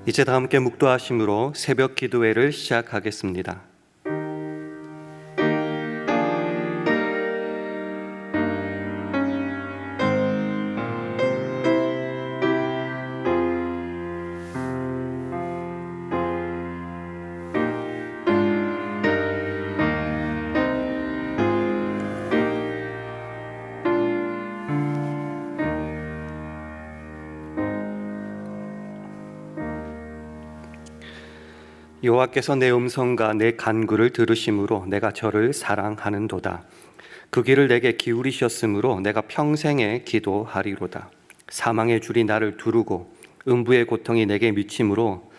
이제 다 함께 묵도하심으로 새벽 기도회를 시작하겠습니다. 여호와께서 내 음성과 내 간구를 들으심으로 내가 저를 사랑하는도다. 그 귀를 내게 기울이셨으므로 내가 평생에 기도하리로다. 사망의 줄이 나를 두르고 음부의 고통이 내게 미치므로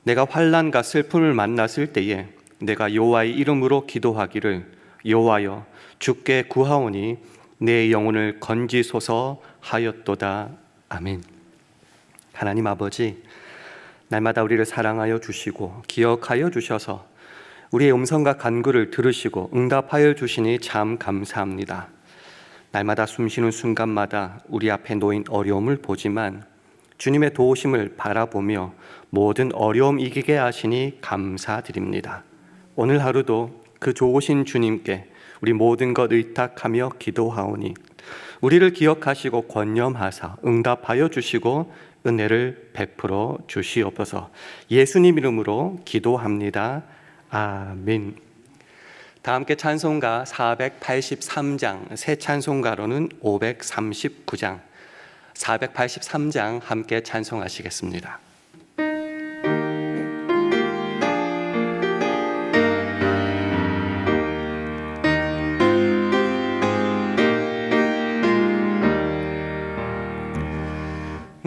내가 환난과 슬픔을 만났을 때에 내가 여호와의 이름으로 기도하기를 여호와여 주께 구하오니 내 영혼을 건지소서 하였도다. 아멘. 하나님 아버지, 날마다 우리를 사랑하여 주시고 기억하여 주셔서 우리의 음성과 간구를 들으시고 응답하여 주시니 참 감사합니다. 날마다 숨쉬는 순간마다 우리 앞에 놓인 어려움을 보지만 주님의 도우심을 바라보며 모든 어려움 이기게 하시니 감사드립니다. 오늘 하루도 그 좋으신 주님께 우리 모든 것 의탁하며 기도하오니 우리를 기억하시고 권념하사 응답하여 주시고 은혜를 베풀어 주시옵소서. 예수님 이름으로 기도합니다. 아멘. 다 함께 찬송가 483장, 새 찬송가로는 539장, 483장 함께 찬송하시겠습니다.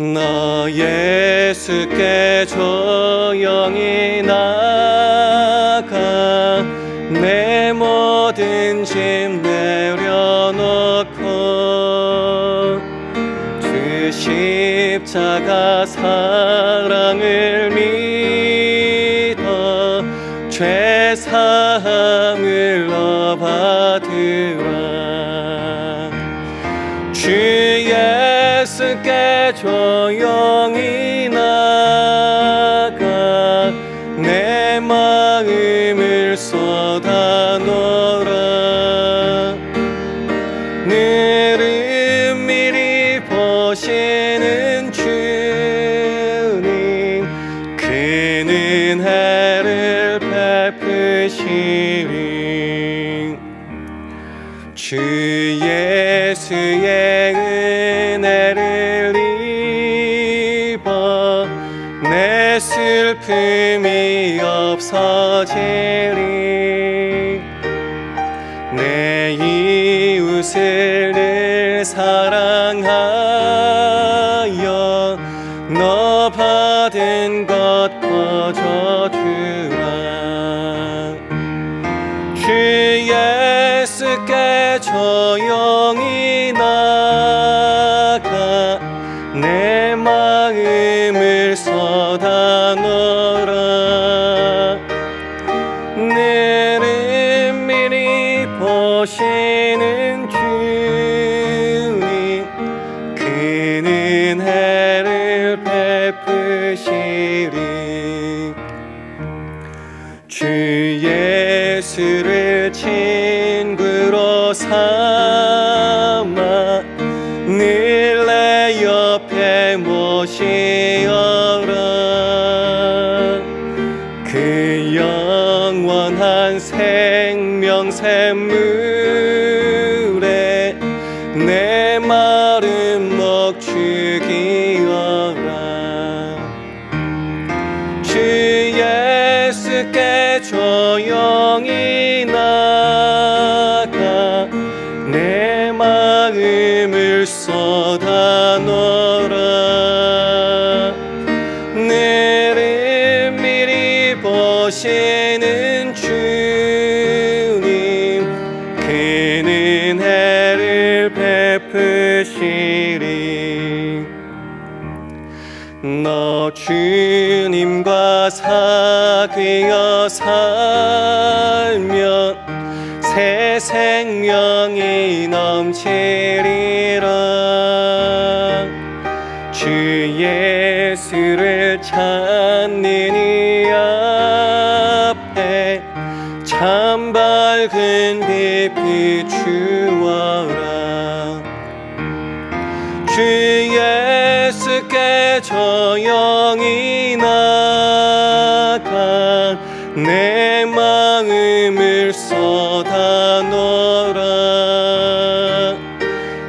나 예수께 조용히 나가 내 모든 짐 내려놓고 주 십자가 사랑을 믿어 죄 사함을 얻으라. 주 예수께 조용히 나가 내 마음을 쏟아놓으라. 늘 은밀히 보시는 주님, 그는 은혜를 베푸시리. 주 예수의 은혜를 입어 내 슬픔이 없어지리. 내 이웃을 늘 사랑하여 너 받은 것 거저주라. 주 예수께 조용히 나가 내 마음을 쏟아놓으라. 늘 은밀히 보시는 주님, 그는 은혜를 베푸시리. 주 예수를 친구로 삼아 늘 내 옆에 모시어라. 그 영원한 생명 샘물에 내 마른 목 죽이어라. 주 예수께 조용히 나가 내 마음을 쏟아놓으라. 늘 은밀히 보시는 주님, 그는 은혜를 베푸시리. 너 주님과 사귀어 살면 새 생명이 넘치리라. 주 예수를 찾는 이 앞에 참 밝은 빛 비추어라. 주 예수께 저 영이 나가 내 마음을 쏟아 놓으라.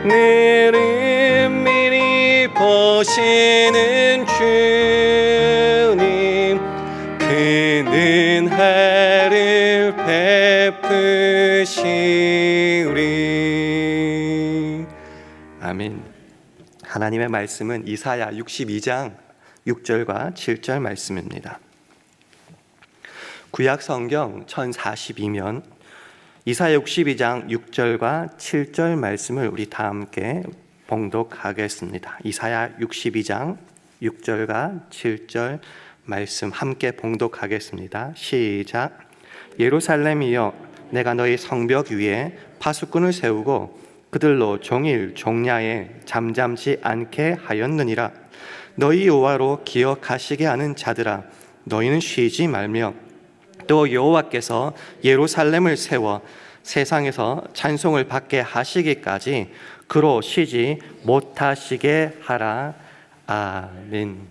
내름 미리 보시는 주님 그는 은혜를 베푸시리. 아멘. 하나님의 말씀은 이사야 62장 6절과 7절 말씀입니다. 구약 성경 1042면 이사야 62장 6절과 7절 말씀을 우리 다 함께 봉독하겠습니다. 이사야 62장 6절과 7절 말씀 함께 봉독하겠습니다. 시작. 예루살렘이여, 내가 너희 성벽 위에 파수꾼을 세우고 그들로 종일 종야에 잠잠지 않게 하였느니라. 너희 여호와로 기억하시게 하는 자들아, 너희는 쉬지 말며 또 여호와께서 예루살렘을 세워 세상에서 찬송을 받게 하시기까지 그로 쉬지 못하시게 하라. 아멘.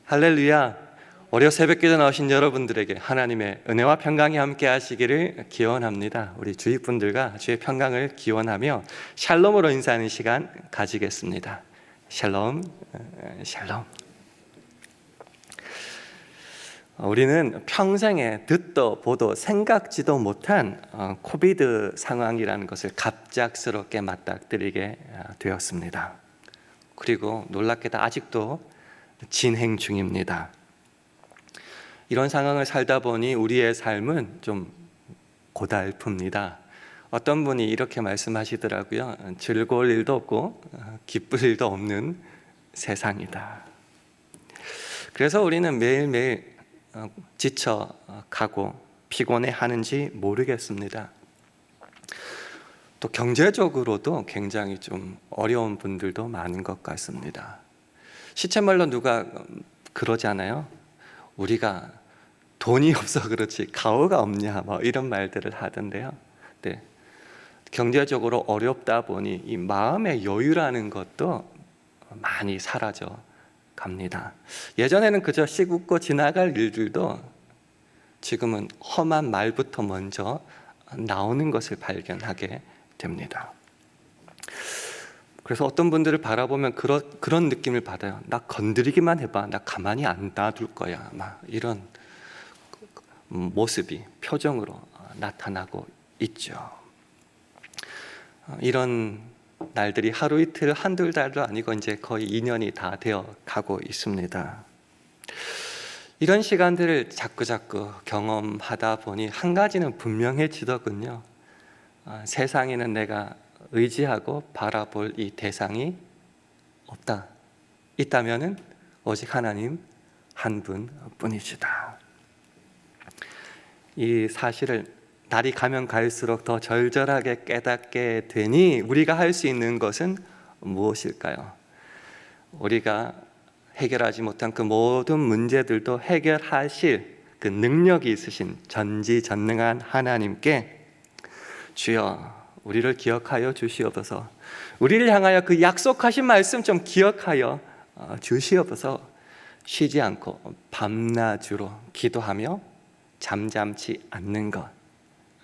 할렐루야. 월요 새벽기도 나오신 여러분들에게 하나님의 은혜와 평강이 함께 하시기를 기원합니다. 우리 주위 분들과 주의 평강을 기원하며 샬롬으로 인사하는 시간 가지겠습니다. 샬롬, 샬롬. 우리는 평생에 듣도 보도 생각지도 못한 코비드 상황이라는 것을 갑작스럽게 맞닥뜨리게 되었습니다. 그리고 놀랍게도 아직도 진행 중입니다. 이런 상황을 살다 보니 우리의 삶은 좀 고달픕니다. 어떤 분이 이렇게 말씀하시더라고요. 즐거울 일도 없고 기쁠 일도 없는 세상이다. 그래서 우리는 매일매일 지쳐가고 피곤해하는지 모르겠습니다. 또 경제적으로도 굉장히 좀 어려운 분들도 많은 것 같습니다. 시체말로 누가 그러잖아요. 우리가 돈이 없어 그렇지 가오가 없냐 뭐 이런 말들을 하던데요. 네. 경제적으로 어렵다 보니 이 마음의 여유라는 것도 많이 사라져 갑니다. 예전에는 그저 씩 웃고 지나갈 일들도 지금은 험한 말부터 먼저 나오는 것을 발견하게 됩니다. 그래서 어떤 분들을 바라보면 그런 느낌을 받아요. 나 건드리기만 해봐, 나 가만히 안 놔둘 거야, 막 이런 모습이 표정으로 나타나고 있죠. 이런 날들이 하루 이틀 한두 달도 아니고 이제 거의 2년이 다 되어 가고 있습니다. 이런 시간들을 자꾸 경험하다 보니 한 가지는 분명해지더군요. 세상에는 내가 의지하고 바라볼 이 대상이 없다. 있다면은 오직 하나님 한 분뿐이시다. 이 사실을 날이 가면 갈수록 더 절절하게 깨닫게 되니 우리가 할 수 있는 것은 무엇일까요? 우리가 해결하지 못한 그 모든 문제들도 해결하실 그 능력이 있으신 전지전능한 하나님께 주여 우리를 기억하여 주시옵소서. 우리를 향하여 그 약속하신 말씀 좀 기억하여 주시옵소서. 쉬지 않고 밤낮으로 기도하며 잠잠치 않는 것,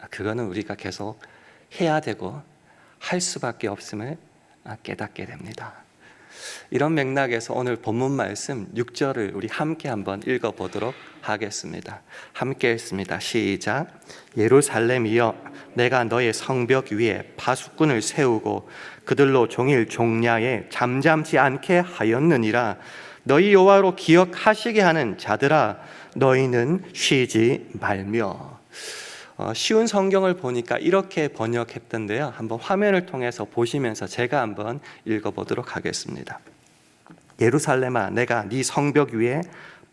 그거는 우리가 계속 해야 되고 할 수밖에 없음을 깨닫게 됩니다. 이런 맥락에서 오늘 본문 말씀 6절을 우리 함께 한번 읽어보도록 하겠습니다. 함께 읽습니다. 시작. 예루살렘이여, 내가 너의 성벽 위에 파수꾼을 세우고 그들로 종일 종야에 잠잠지 않게 하였느니라. 너희 여호와로 기억하시게 하는 자들아, 너희는 쉬지 말며. 쉬운 성경을 보니까 이렇게 번역했던데요. 한번 화면을 통해서 보시면서 제가 한번 읽어보도록 하겠습니다. 예루살렘아, 내가 네 성벽 위에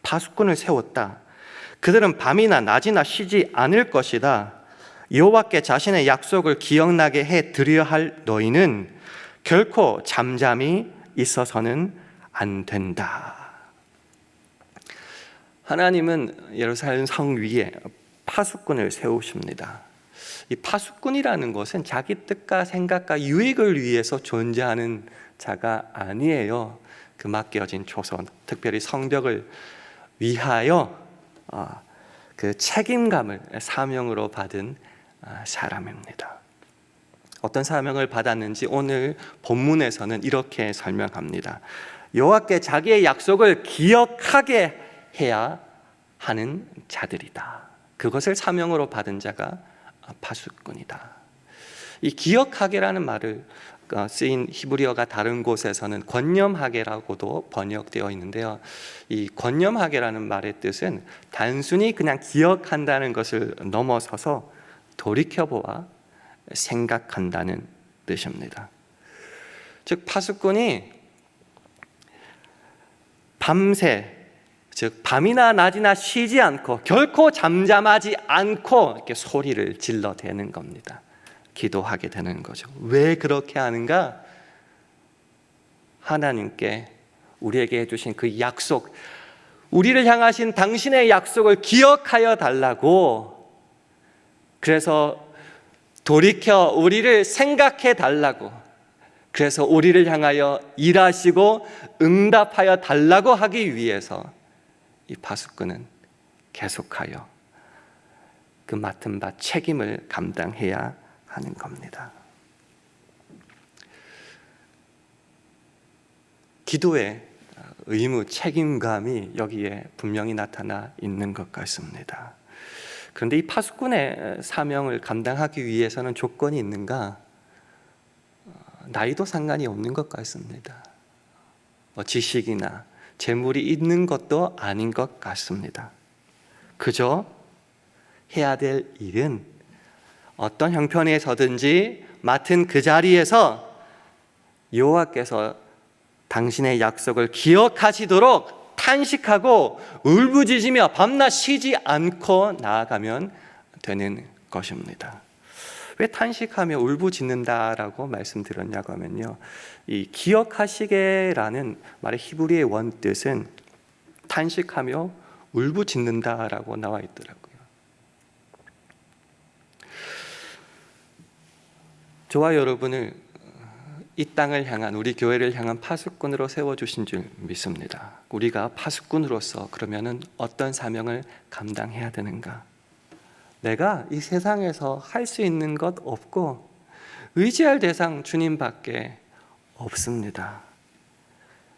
파수꾼을 세웠다. 그들은 밤이나 낮이나 쉬지 않을 것이다. 여호와께 자신의 약속을 기억나게 해 드려야 할 너희는 결코 잠잠히 있어서는 안 된다. 하나님은 예루살렘 성 위에 파수꾼을 세우십니다. 이 파수꾼이라는 것은 자기 뜻과 생각과 유익을 위해서 존재하는 자가 아니에요. 그 맡겨진 조선, 특별히 성벽을 위하여 그 책임감을 사명으로 받은 사람입니다. 어떤 사명을 받았는지 오늘 본문에서는 이렇게 설명합니다. 여호와께 자기의 약속을 기억하게 해야 하는 자들이다. 그것을 사명으로 받은 자가 파수꾼이다. 이 기억하게라는 말을 쓰인 히브리어가 다른 곳에서는 권념하게라고도 번역되어 있는데요. 이 권념하게라는 말의 뜻은 단순히 그냥 기억한다는 것을 넘어서서 돌이켜보아 생각한다는 뜻입니다. 즉 파수꾼이 밤새, 즉 밤이나 낮이나 쉬지 않고 결코 잠잠하지 않고 이렇게 소리를 질러대는 겁니다. 기도하게 되는 거죠. 왜 그렇게 하는가? 하나님께 우리에게 해주신 그 약속, 우리를 향하신 당신의 약속을 기억하여 달라고, 그래서 돌이켜 우리를 생각해 달라고, 그래서 우리를 향하여 일하시고 응답하여 달라고 하기 위해서 이 파수꾼은 계속하여 그 맡은 바 책임을 감당해야 하는 겁니다. 기도의 의무, 책임감이 여기에 분명히 나타나 있는 것 같습니다. 그런데 이 파수꾼의 사명을 감당하기 위해서는 조건이 있는가? 나이도 상관이 없는 것 같습니다. 지식이나 재물이 있는 것도 아닌 것 같습니다. 그저 해야 될 일은 어떤 형편에서든지 맡은 그 자리에서 여호와께서 당신의 약속을 기억하시도록 탄식하고 울부짖으며 밤낮 쉬지 않고 나아가면 되는 것입니다. 왜 탄식하며 울부짖는다라고 말씀드렸냐고 하면요, 이 기억하시게라는 말의 히브리의 원뜻은 탄식하며 울부짖는다라고 나와 있더라고요. 저와 여러분을 이 땅을 향한, 우리 교회를 향한 파수꾼으로 세워주신 줄 믿습니다. 우리가 파수꾼으로서 그러면은 어떤 사명을 감당해야 되는가? 내가 이 세상에서 할 수 있는 것 없고 의지할 대상 주님밖에 없습니다.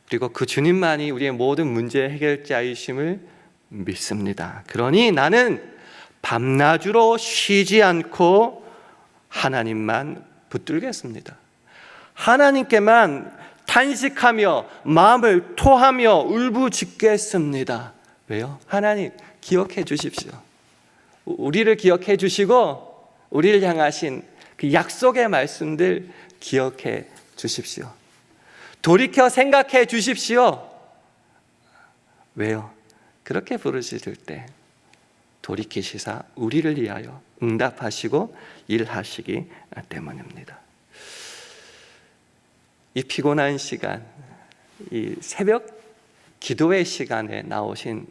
그리고 그 주님만이 우리의 모든 문제 해결자이심을 믿습니다. 그러니 나는 밤낮으로 쉬지 않고 하나님만 붙들겠습니다. 하나님께만 탄식하며 마음을 토하며 울부짖겠습니다. 왜요? 하나님 기억해 주십시오. 우리를 기억해 주시고 우리를 향하신 그 약속의 말씀들 기억해 주십시오. 돌이켜 생각해 주십시오. 왜요? 그렇게 부르실 때 돌이키시사 우리를 위하여 응답하시고 일하시기 때문입니다. 이 피곤한 시간, 이 새벽 기도의 시간에 나오신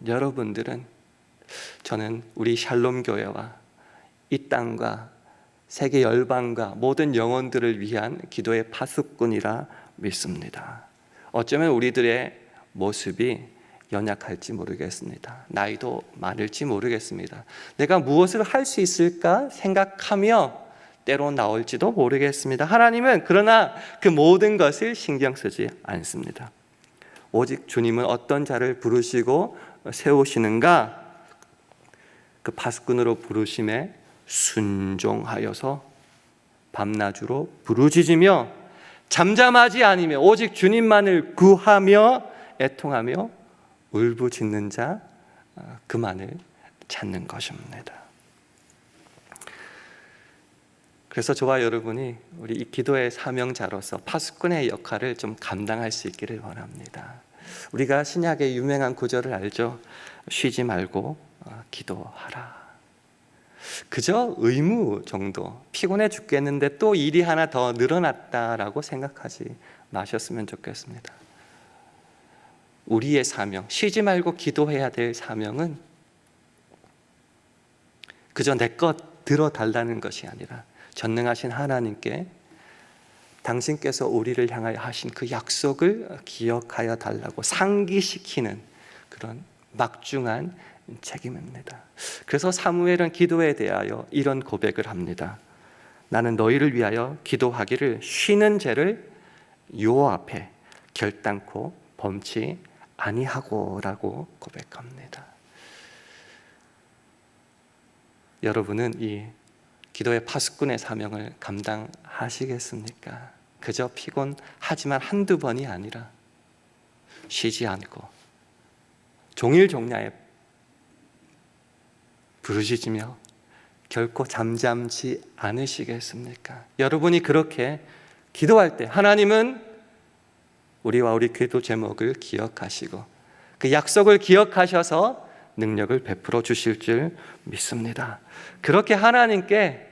여러분들은 저는 우리 샬롬 교회와 이 땅과 세계 열방과 모든 영혼들을 위한 기도의 파수꾼이라 믿습니다. 어쩌면 우리들의 모습이 연약할지 모르겠습니다. 나이도 많을지 모르겠습니다. 내가 무엇을 할 수 있을까 생각하며 때로 나올지도 모르겠습니다. 하나님은 그러나 그 모든 것을 신경 쓰지 않습니다. 오직 주님은 어떤 자를 부르시고 세우시는가? 그 파수꾼으로 부르심에 순종하여서 밤낮으로 부르짖으며 잠잠하지 않으며 오직 주님만을 구하며 애통하며 울부짖는 자 그만을 찾는 것입니다. 그래서 저와 여러분이 우리 이 기도의 사명자로서 파수꾼의 역할을 좀 감당할 수 있기를 원합니다. 우리가 신약의 유명한 구절을 알죠. 쉬지 말고 기도하라. 그저 의무 정도, 피곤해 죽겠는데 또 일이 하나 더 늘어났다라고 생각하지 마셨으면 좋겠습니다. 우리의 사명, 쉬지 말고 기도해야 될 사명은 그저 내 것 들어달라는 것이 아니라 전능하신 하나님께 당신께서 우리를 향하여 하신 그 약속을 기억하여 달라고 상기시키는 그런 막중한 책임입니다. 그래서 사무엘은 기도에 대하여 이런 고백을 합니다. 나는 너희를 위하여 기도하기를 쉬는 죄를 여호와 앞에 결단코 범치 아니하고라고 고백합니다. 여러분은 이 기도의 파수꾼의 사명을 감당하시겠습니까? 그저 피곤하지만 한두 번이 아니라 쉬지 않고 종일종야에 부르짖으며 결코 잠잠지 않으시겠습니까? 여러분이 그렇게 기도할 때 하나님은 우리와 우리 기도 제목을 기억하시고 그 약속을 기억하셔서 능력을 베풀어 주실 줄 믿습니다. 그렇게 하나님께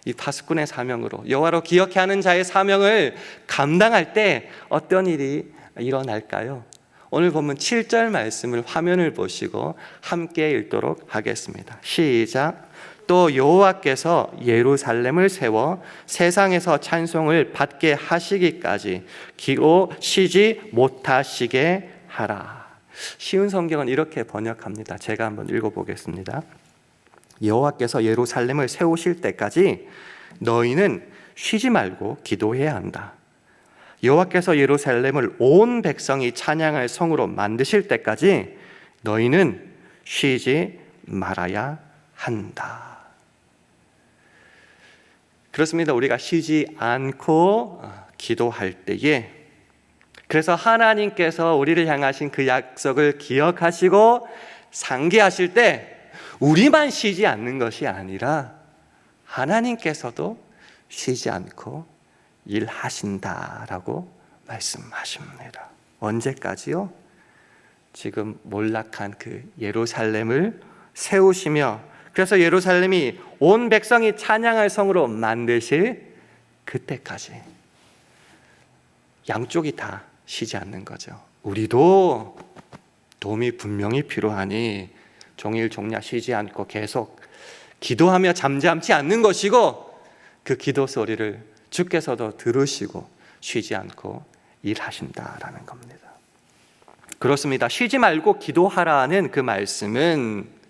이 파수꾼의 사명으로 여호와로 기억해 하는 자의 사명을 감당할 때 어떤 일이 일어날까요? 오늘 본문 7절 말씀을 화면을 보시고 함께 읽도록 하겠습니다. 시작. 또 여호와께서 예루살렘을 세워 세상에서 찬송을 받게 하시기까지 기도 쉬지 못하시게 하라. 쉬운 성경은 이렇게 번역합니다. 제가 한번 읽어보겠습니다. 여호와께서 예루살렘을 세우실 때까지 너희는 쉬지 말고 기도해야 한다. 여호와께서 예루살렘을 온 백성이 찬양할 성으로 만드실 때까지 너희는 쉬지 말아야 한다. 그렇습니다. 우리가 쉬지 않고 기도할 때에 그래서 하나님께서 우리를 향하신 그 약속을 기억하시고 상기하실 때 우리만 쉬지 않는 것이 아니라 하나님께서도 쉬지 않고 일하신다라고 말씀하십니다. 언제까지요? 지금 몰락한 그 예루살렘을 세우시며 그래서 예루살렘이 온 백성이 찬양할 성으로 만드실 그때까지 양쪽이 다 쉬지 않는 거죠. 우리도 도움이 분명히 필요하니 종일종야 쉬지 않고 계속 기도하며 잠잠치 않는 것이고 그 기도 소리를 주께서도 들으시고 쉬지 않고 일하신다라는 겁니다. 그렇습니다. 쉬지 말고 기도하라는 그 말씀은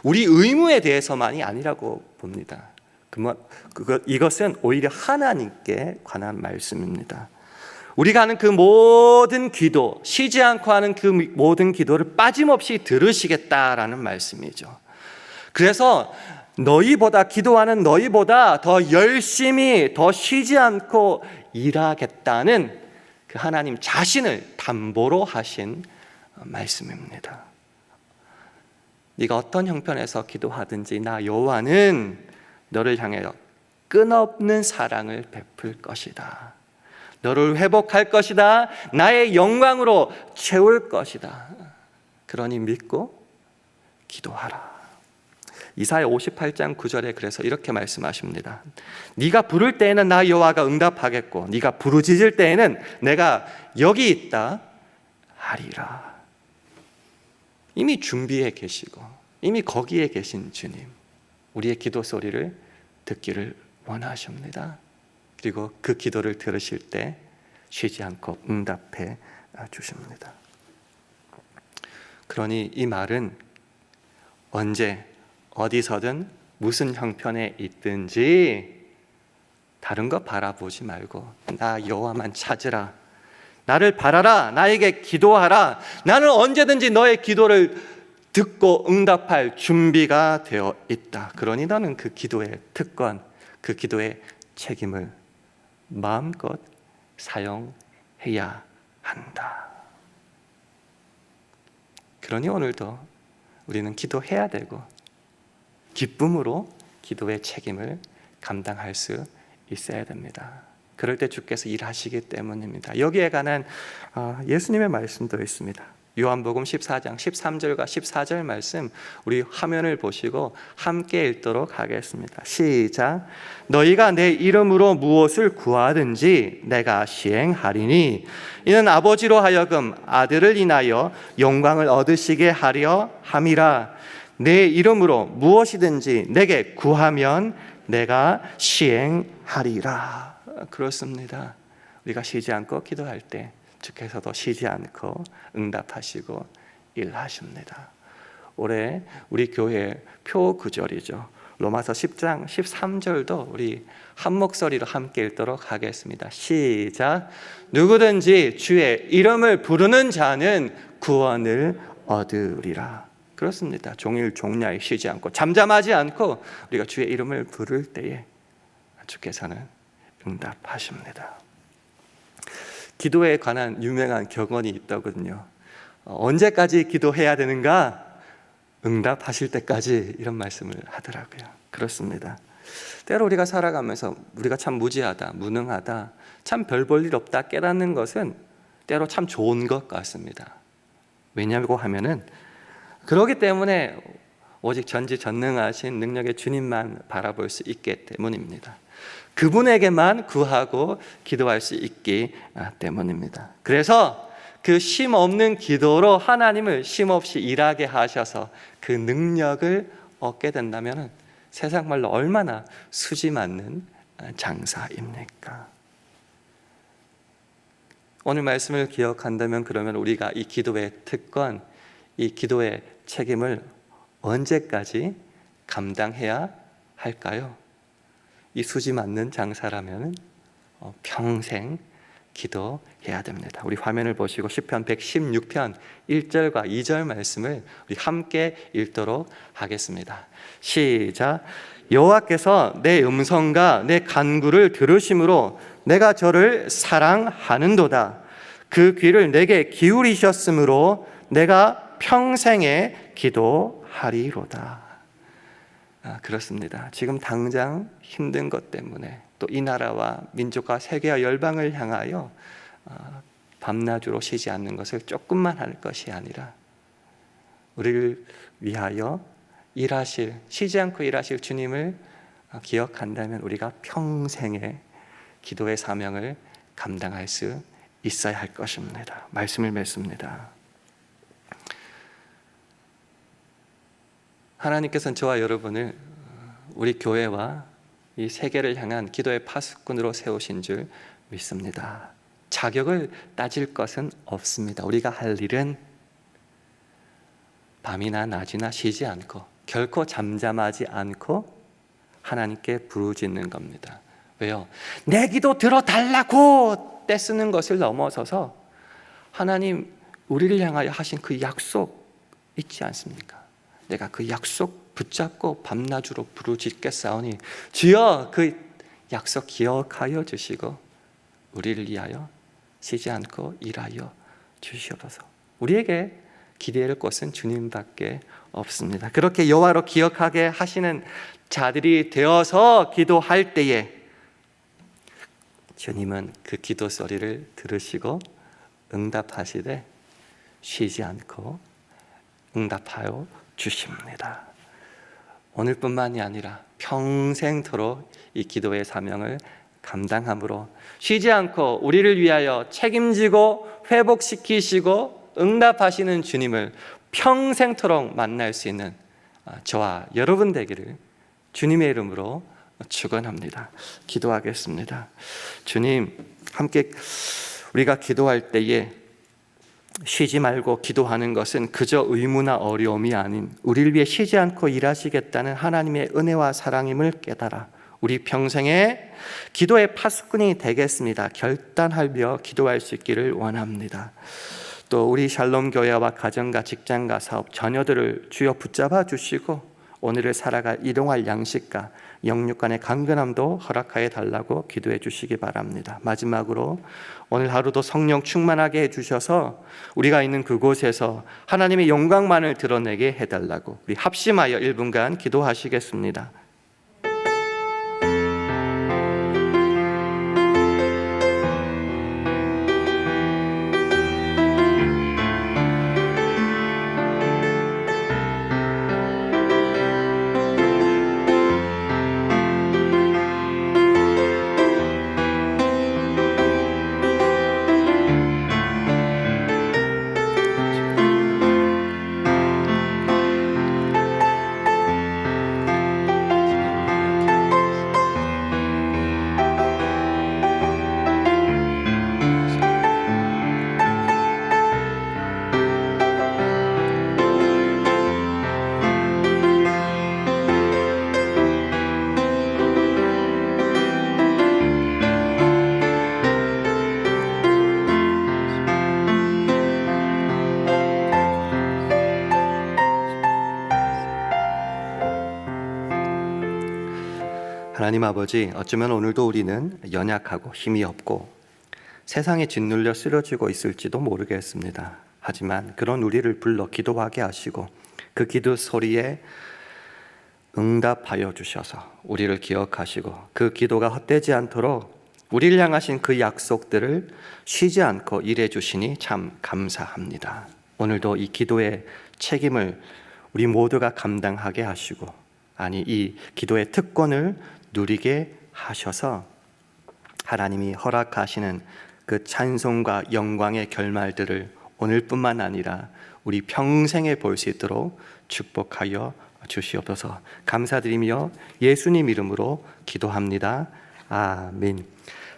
우리 의무에 대해서만이 아니라고 봅니다. 이것은 오히려 하나님께 관한 말씀입니다. 우리가 하는 그 모든 기도, 쉬지 않고 하는 그 모든 기도를 빠짐없이 들으시겠다라는 말씀이죠. 그래서 너희보다 기도하는 너희보다 더 열심히 더 쉬지 않고 일하겠다는 그 하나님 자신을 담보로 하신 말씀입니다. 네가 어떤 형편에서 기도하든지 나 여호와는 너를 향하여 끊없는 사랑을 베풀 것이다. 너를 회복할 것이다. 나의 영광으로 채울 것이다. 그러니 믿고 기도하라. 이사야 58장 9절에 그래서 이렇게 말씀하십니다. 네가 부를 때에는 나 여호와가 응답하겠고 네가 부르짖을 때에는 내가 여기 있다 하리라. 이미 준비해 계시고 이미 거기에 계신 주님, 우리의 기도 소리를 듣기를 원하십니다. 그리고 그 기도를 들으실 때 쉬지 않고 응답해 주십니다. 그러니 이 말은 언제 어디서든 무슨 형편에 있든지 다른 거 바라보지 말고 나 여호와만 찾으라. 나를 바라라. 나에게 기도하라. 나는 언제든지 너의 기도를 듣고 응답할 준비가 되어 있다. 그러니 너는 그 기도의 특권, 그 기도의 책임을 마음껏 사용해야 한다. 그러니 오늘도 우리는 기도해야 되고 기쁨으로 기도의 책임을 감당할 수 있어야 됩니다. 그럴 때 주께서 일하시기 때문입니다. 여기에 관한 예수님의 말씀도 있습니다. 요한복음 14장 13절과 14절 말씀 우리 화면을 보시고 함께 읽도록 하겠습니다. 시작. 너희가 내 이름으로 무엇을 구하든지 내가 시행하리니 이는 아버지로 하여금 아들을 인하여 영광을 얻으시게 하려 함이라. 내 이름으로 무엇이든지 내게 구하면 내가 시행하리라. 그렇습니다. 우리가 쉬지 않고 기도할 때 주께서도 쉬지 않고 응답하시고 일하십니다. 올해 우리 교회 표구절이죠. 로마서 10장 13절도 우리 한 목소리로 함께 읽도록 하겠습니다. 시작. 누구든지 주의 이름을 부르는 자는 구원을 얻으리라. 그렇습니다. 종일 종야에 쉬지 않고 잠잠하지 않고 우리가 주의 이름을 부를 때에 주께서는 응답하십니다. 기도에 관한 유명한 격언이 있더군요. 언제까지 기도해야 되는가? 응답하실 때까지, 이런 말씀을 하더라고요. 그렇습니다. 때로 우리가 살아가면서 우리가 참 무지하다, 무능하다, 참 별 볼 일 없다 깨닫는 것은 때로 참 좋은 것 같습니다. 왜냐고 하면은 그렇기 때문에 오직 전지전능하신 능력의 주님만 바라볼 수 있기 때문입니다. 그분에게만 구하고 기도할 수 있기 때문입니다. 그래서 그 쉼 없는 기도로 하나님을 쉼 없이 일하게 하셔서 그 능력을 얻게 된다면 세상 말로 얼마나 수지 맞는 장사입니까? 오늘 말씀을 기억한다면 그러면 우리가 이 기도의 특권, 이 기도의 책임을 언제까지 감당해야 할까요? 이 수지 맞는 장사라면 평생 기도해야 됩니다. 우리 화면을 보시고 시편 116편 1절과 2절 말씀을 우리 함께 읽도록 하겠습니다. 시작. 여호와께서 내 음성과 내 간구를 들으심으로 내가 저를 사랑하는도다. 그 귀를 내게 기울이셨으므로 내가 평생에 기도하리로다. 그렇습니다. 지금 당장 힘든 것 때문에 또 이 나라와 민족과 세계와 열방을 향하여 밤낮으로 쉬지 않는 것을 조금만 할 것이 아니라 우리를 위하여 일하실, 쉬지 않고 일하실 주님을 기억한다면 우리가 평생의 기도의 사명을 감당할 수 있어야 할 것입니다. 말씀을 맺습니다. 하나님께서는 저와 여러분을 우리 교회와 이 세계를 향한 기도의 파수꾼으로 세우신 줄 믿습니다. 자격을 따질 것은 없습니다. 우리가 할 일은 밤이나 낮이나 쉬지 않고 결코 잠잠하지 않고 하나님께 부르짖는 겁니다. 왜요? 내 기도 들어달라고 떼쓰는 것을 넘어서서 하나님 우리를 향하여 하신 그 약속 있지 않습니까? 내가 그 약속 붙잡고 밤낮으로 부르짖겠사오니 주여 그 약속 기억하여 주시고 우리를 위하여 쉬지 않고 일하여 주시옵소서. 우리에게 기대할 것은 주님밖에 없습니다. 그렇게 여호와로 기억하게 하시는 자들이 되어서 기도할 때에 주님은 그 기도 소리를 들으시고 응답하시되 쉬지 않고 응답하여 주십니다. 오늘뿐만이 아니라 평생토록 이 기도의 사명을 감당함으로 쉬지 않고 우리를 위하여 책임지고 회복시키시고 응답하시는 주님을 평생토록 만날 수 있는 저와 여러분 되기를 주님의 이름으로 축원합니다. 기도하겠습니다. 주님, 함께 우리가 기도할 때에 쉬지 말고 기도하는 것은 그저 의무나 어려움이 아닌 우리를 위해 쉬지 않고 일하시겠다는 하나님의 은혜와 사랑임을 깨달아 우리 평생에 기도의 파수꾼이 되겠습니다. 결단하며 기도할 수 있기를 원합니다. 또 우리 샬롬 교회와 가정과 직장과 사업 자녀들을 주여 붙잡아 주시고 오늘을 살아갈 일용할 양식과 영육간의 강건함도 허락하여 달라고 기도해 주시기 바랍니다. 마지막으로 오늘 하루도 성령 충만하게 해주셔서 우리가 있는 그곳에서 하나님의 영광만을 드러내게 해달라고 우리 합심하여 1분간 기도하시겠습니다. 하나님 아버지, 어쩌면 오늘도 우리는 연약하고 힘이 없고 세상에 짓눌려 쓰러지고 있을지도 모르겠습니다. 하지만 그런 우리를 불러 기도하게 하시고 그 기도 소리에 응답하여 주셔서 우리를 기억하시고 그 기도가 헛되지 않도록 우리를 향하신 그 약속들을 쉬지 않고 일해 주시니 참 감사합니다. 오늘도 이 기도의 책임을 우리 모두가 감당하게 하시고, 아니 이 기도의 특권을 누리게 하셔서 하나님이 허락하시는 그 찬송과 영광의 결말들을 오늘뿐만 아니라 우리 평생에 볼 수 있도록 축복하여 주시옵소서. 감사드리며 예수님 이름으로 기도합니다. 아멘.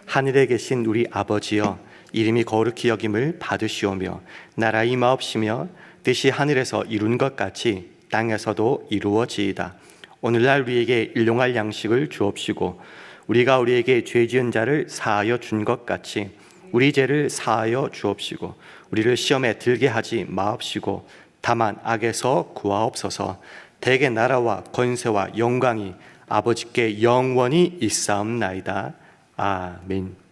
하늘에 계신 우리 아버지여, 이름이 거룩히 여김을 받으시오며 나라 임하옵시며 뜻이 하늘에서 이룬 것 같이 땅에서도 이루어지이다. 오늘날 우리에게 일용할 양식을 주옵시고 우리가 우리에게 죄 지은 자를 사하여 준 것 같이 우리 죄를 사하여 주옵시고 우리를 시험에 들게 하지 마옵시고 다만 악에서 구하옵소서. 대개 나라와 권세와 영광이 아버지께 영원히 있사옵나이다. 아멘.